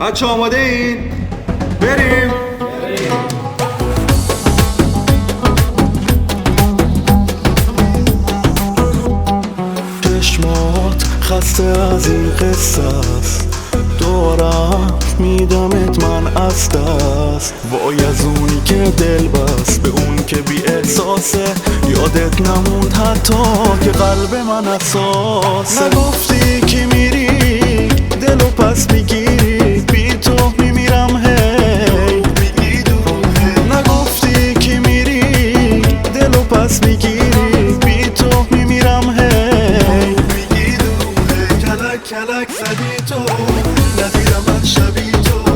بچه آماده این؟ بریم. چشمات خسته از این قصه است، دارم میدمت من از دست. وای از اونی که دل بست به اون که بی احساسه، یادت نموند حتی که قلب من اساسه. نگفتی که میری دلو پس میگیری، بی تو میمیرم هی. نگفتی که میری دلو پس میگیری، بی تو میمیرم هی. کلک کلک زدی تو، ندیدم من شبی تو.